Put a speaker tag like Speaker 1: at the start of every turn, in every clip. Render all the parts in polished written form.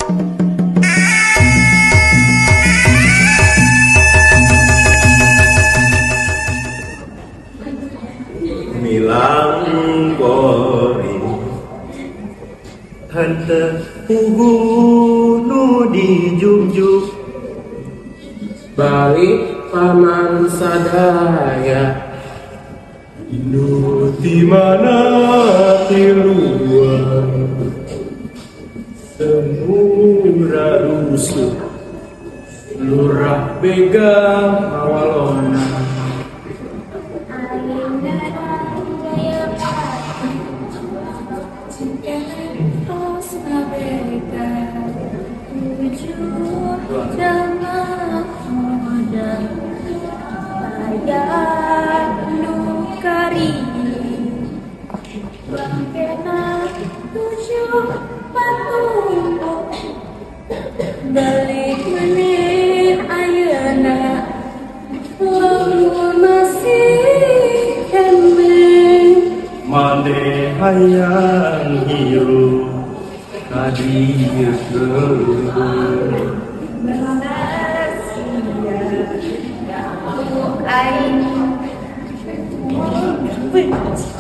Speaker 1: Milang kori hante pugu nu dijunjuk
Speaker 2: balik paman sadaya
Speaker 1: Indu di mana tiluan semura rusuh lurah bega awalona
Speaker 3: balik meneh ayeuna lamun masih kemeng
Speaker 1: mane hayang hirup kadieu
Speaker 3: aing benci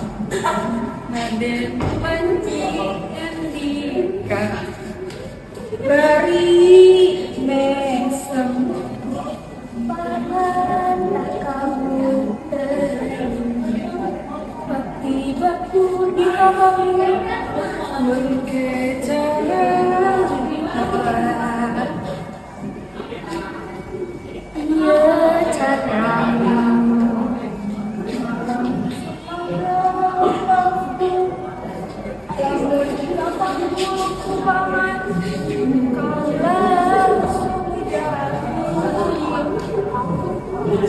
Speaker 3: naden benci andika beri mesem bahan kamu pati baku diomongin berkecara iya caramu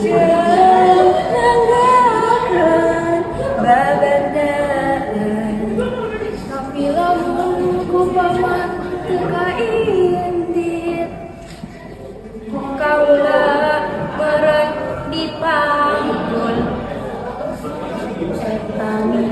Speaker 3: jangan babandaan tapi lamun ku paman teka indit kaula beren dipanggul setani